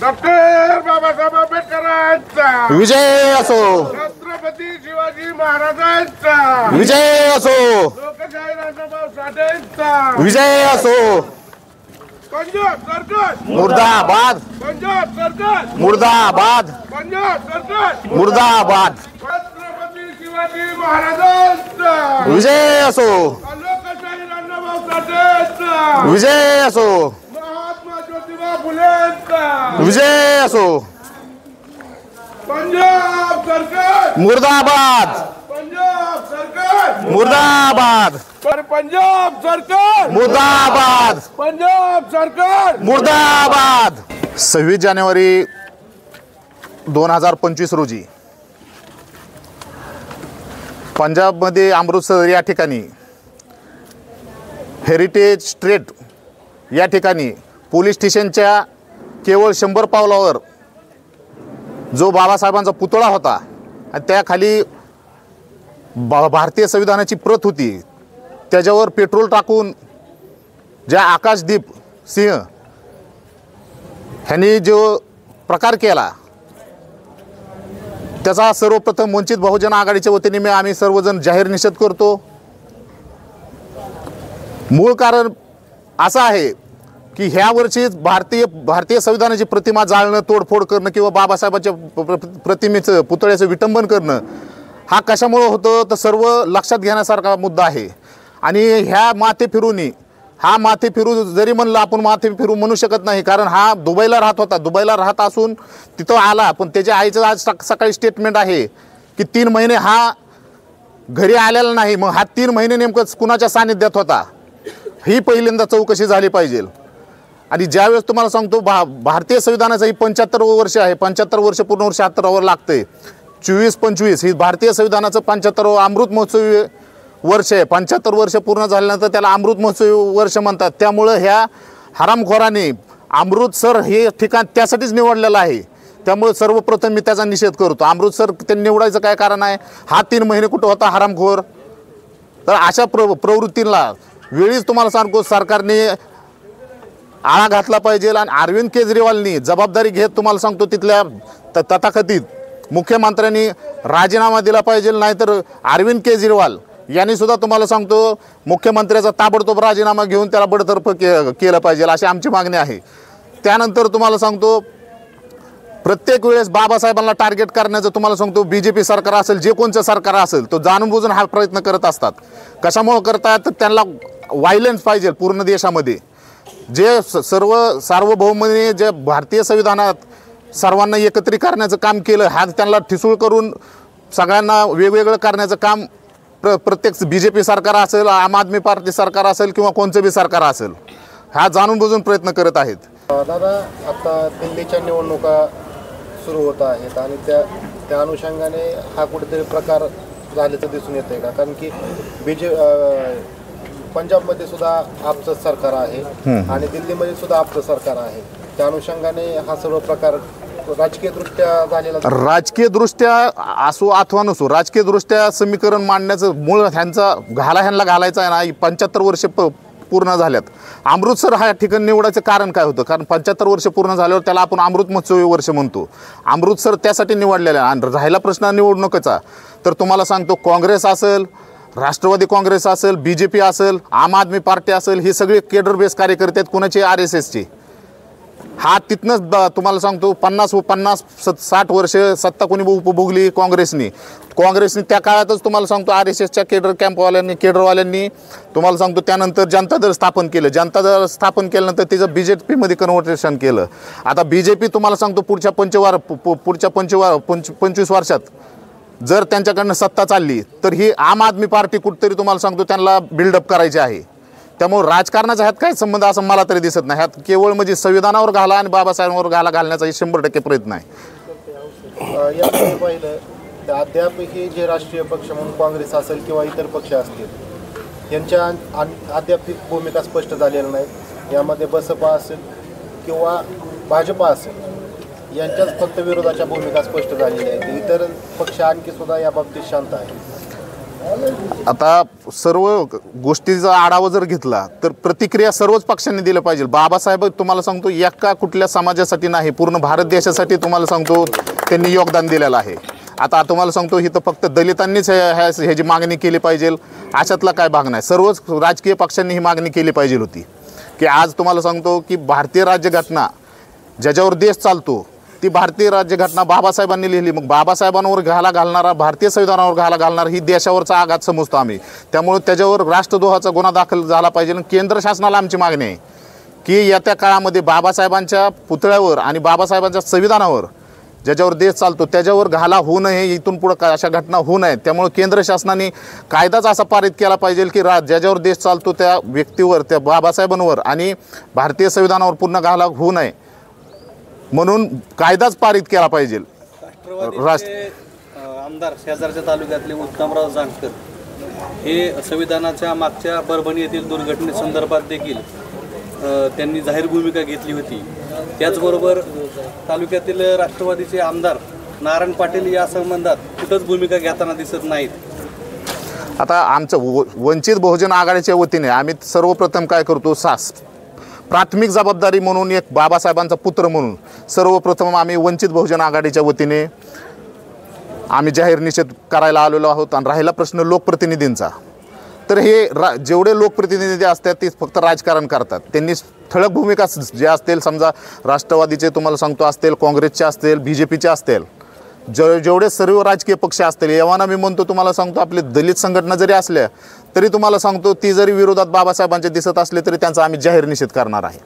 Doctor Babasaheb आंबेडकरांचा विजय असो, छत्रपती शिवाजी महाराजांचा विजय असो, लोकशाही राजाभाऊ साठेंचा विजय असो। पंजाब सरकार मुर्दाबाद, पंजाब सरकार मुर्दाबाद, पंजाब सरकार मुर्दाबाद। छत्रपती शिवाजी महाराजांचा विजय असो, लोकशाही राजाभाऊ साठेंचा विजय असो, महात्मा ज्योतिबा फुलेंचा विजय असो। पंजाब सरकार मुर्दाबाद, पंजाब सरकार मुर्दाबाद, पंजाब सरकार मुर्दाबाद, पंजाब सरकार मुर्दाबाद। 26 जानेवारी 2025 रोजी पंजाबमध्ये अमृतसर या ठिकाणी हेरिटेज स्ट्रीट या ठिकाणी पोलीस स्टेशनच्या केवळ 100 पावलावर जो बाबासाहेबांचा पुतळा होता आणि त्याखाली भारतीय संविधानाची प्रत होती, त्याच्यावर पेट्रोल टाकून ज्या आकाशदीप सिंह ह्यांनी जो प्रकार केला त्याचा सर्वप्रथम वंचित बहुजन आघाडीच्या वतीने आम्ही सर्वजण जाहीर निषेध करतो। मूळ कारण असं आहे की ह्या वर्षी भारतीय संविधानाची प्रतिमा जाळणं, तोडफोड करणं किंवा बाबासाहेबांच्या प्रतिमेचं पुतळ्याचं विटंबन करणं हा कशामुळे होतं तर सर्व लक्षात घेण्यासारखा मुद्दा आहे। आणि ह्या माथे फिरूनी हा माथे फिरू जरी म्हणलं आपण माथे फिरू म्हणू शकत नाही, कारण हा दुबईला राहत होता, दुबईला राहत असून तिथं आला, पण त्याच्या आईचं आज सकाळी स्टेटमेंट आहे की 3 महिने हा घरी आलेला नाही। मग हा 3 महिने नेमकं कुणाच्या सानिध्यात होता ही पहिल्यांदा चौकशी झाली पाहिजे। आणि ज्यावेळेस तुम्हाला सांगतो भारतीय संविधानाचं ही 75वं वर्ष आहे, 75 वर्ष पूर्ण 76वर लागतंय। 24-25 ही भारतीय संविधानाचं 75वं अमृत महोत्सवी वर्ष आहे। 75 वर्ष पूर्ण झाल्यानंतर त्याला अमृत महोत्सवी वर्ष म्हणतात। त्यामुळं ह्या हरामखोराने अमृतसर हे ठिकाण त्यासाठीच निवडलेलं आहे। त्यामुळे सर्वप्रथम मी त्याचा निषेध करतो। अमृतसर ते निवडायचं काय कारण आहे? हा 3 महिने कुठं होता हरामखोर? तर अशा प्रवृत्तींना वेळीच तुम्हाला सांगतो सरकारने आळा घातला पाहिजे। आणि अरविंद केजरीवालनी जबाबदारी घेत तुम्हाला सांगतो तिथल्या तथाकथित मुख्यमंत्र्यांनी राजीनामा दिला पाहिजे, नाहीतर अरविंद केजरीवाल यांनी सुद्धा तुम्हाला सांगतो मुख्यमंत्र्याचा ताबडतोब राजीनामा घेऊन त्याला बडतर्फ केलं पाहिजे अशी आमची मागणी आहे। त्यानंतर तुम्हाला सांगतो प्रत्येक वेळेस बाबासाहेबांना टार्गेट करण्याचं तुम्हाला सांगतो बीजेपी सरकार असेल, जे कोणचं सरकार असेल, तो जाणून बुजून हा प्रयत्न करत असतात। कशामुळे करतात तर त्यांना व्हायलन्स पाहिजे पूर्ण देशामध्ये। जे सार्वभौमाने जे भारतीय संविधानात सर्वांना एकत्रित करण्याचं काम केलं, हा त्यांना ठिसूळ करून सगळ्यांना वेगवेगळं करण्याचं काम प्रत्येक बीजेपी सरकार असेल, आम आदमी पार्टी सरकार असेल किंवा कोणचं बी सरकार असेल, हा जाणून बुजून प्रयत्न करत आहेत। दादा, आता दिल्लीच्या निवडणुका सुरू होत आहेत आणि त्या अनुषंगाने हा कुठेतरी प्रकार झाल्याचं दिसून येत आहे का? कारण की पंजाबमध्ये सुद्धा आपचं सरकार आहे आणि दिल्लीमध्ये सुद्धा आपचं सरकार आहे। त्या अनुषंगाने हा सर्व प्रकार राजकीयदृष्ट्या झालेला, राजकीयदृष्ट्या असो अथवा नसो, राजकीयदृष्ट्या समीकरण मांडण्याचं मूळ ह्यांना घालायचं आहे ना। 75 वर्ष पूर्ण झाल्यात। अमृतसर हा ठिकाण निवडायचं कारण काय होतं? कारण 75 वर्ष पूर्ण झाल्यावर त्याला आपण अमृत महोत्सवी वर्ष म्हणतो। अमृतसर त्यासाठी निवडलेलं आहे। आणि राहिला प्रश्न निवडणुकीचा, तर तुम्हाला सांगतो काँग्रेस असेल, राष्ट्रवादी काँग्रेस असेल, बीजेपी असेल, आम आदमी पार्टी असेल, ही सगळे केडर बेस कार्यकर्ते आहेत कुणाचे? RSSचे। हा तिथनंच तुम्हाला सांगतो 50-60 वर्ष सत्ता कोणी उपभोगली? काँग्रेसनी त्या काळातच तुम्हाला सांगतो RSSच्या केडरवाल्यांनी तुम्हाला सांगतो त्यानंतर जनता दल स्थापन केलं। जनता दल स्थापन केल्यानंतर तिचं BJPमध्ये कन्व्हर्टेशन केलं। आता BJP तुम्हाला सांगतो पुढच्या 25 वर्षात जर त्यांच्याकडनं सत्ता चालली तर ही आम आदमी पार्टी कुठतरी तुम्हाला सांगतो त्यांना बिल्डअप करायची आहे। त्यामुळे राजकारणाचा ह्यात काय संबंध असं मला तरी दिसत नाही। ह्यात केवळ म्हणजे संविधानावर घाला आणि बाबासाहेबांवर घालण्याचा 100% प्रयत्न आहे। यामध्ये पाहिलं तर अद्याप हे जे राष्ट्रीय पक्ष म्हणून काँग्रेस असेल किंवा इतर पक्ष असतील यांच्या अद्याप भूमिका स्पष्ट झालेल्या नाहीत। यामध्ये बसपा असेल किंवा भाजपा असेल यांच्याच फक्त विरोधाच्या भूमिका स्पष्ट झालेल्या आहेत। इतर पक्ष आणखी सुद्धा या बाबतीत शांत आहे। आता सर्व गोष्टीचा आढावा जर घेतला तर प्रतिक्रिया सर्वच पक्षांनी दिल्या पाहिजे. बाबासाहेब तुम्हाला सांगतो एका कुठल्या समाजासाठी नाही, पूर्ण भारत देशासाठी तुम्हाला सांगतो त्यांनी योगदान दिलेलं आहे. आता तुम्हाला सांगतो ही तर फक्त दलितांनीच ह्याची मागणी केली पाहिजे अशातला काय भाग नाही. सर्वच राजकीय पक्षांनी ही मागणी केली पाहिजे होती की आज तुम्हाला सांगतो की भारतीय राज्यघटना ज्याच्यावर देश चालतो ती भारतीय राज्यघटना बाबासाहेबांनी लिहिली. मग बाबासाहेबांवर घाला घालणारा, भारतीय संविधानावर घाला घालणारा ही देशावरचा आघात समजतो आम्ही. त्यामुळे त्याच्यावर राष्ट्रद्रोहाचा गुन्हा दाखल झाला पाहिजे. आणि केंद्र शासनाला आमची मागणी आहे की येत्या काळामध्ये बाबासाहेबांच्या पुतळ्यावर आणि बाबासाहेबांच्या संविधानावर ज्याच्यावर देश चालतो त्याच्यावर घाला होऊ नये, इथून पुढं अशा घटना होऊ नयेत. त्यामुळे केंद्र शासनाने कायदाच असा पारित केला पाहिजे की ज्याच्यावर देश चालतो त्या व्यक्तीवर, त्या बाबासाहेबांवर आणि भारतीय संविधानावर पूर्ण घाला होऊ नये म्हणून कायदाच पारित केला पाहिजे. राष्ट्रवादीचे आमदार शेजारच्या तालुक्यातले उत्तमराव जानकर हे संविधानाच्या मागच्या परभणी येथील दुर्घटनेसंदर्भात देखील त्यांनी जाहीर भूमिका घेतली होती. त्याचबरोबर तालुक्यातील राष्ट्रवादीचे आमदार नारायण पाटील या संबंधात कुठंच भूमिका घेताना दिसत नाहीत. आता आमचं वंचित बहुजन आघाडीच्या वतीने आम्ही सर्वप्रथम काय करतो, प्राथमिक जबाबदारी म्हणून एक बाबासाहेबांचा पुत्र म्हणून सर्वप्रथम आम्ही वंचित बहुजन आघाडीच्या वतीने आम्ही जाहीर निषेध करायला आलेलो आहोत. आणि राहिला प्रश्न लोकप्रतिनिधींचा, तर हे जेवढे लोकप्रतिनिधी असतात ते फक्त राजकारण करतात. त्यांनी ठळक भूमिका जे असतील, समजा राष्ट्रवादीचे तुम्हाला सांगतो असतील, काँग्रेसचे असतील, BJPचे असतील, जेवढे सर्व राजकीय पक्ष असतील, एव्हाना मी म्हणतो तुम्हाला सांगतो आपले दलित संघटना जरी असल्या तरी तुम्हाला सांगतो ती जरी विरोधात बाबासाहेबांचे दिसत असले तरी त्यांचा आम्ही जाहीर निषेध करणार आहे.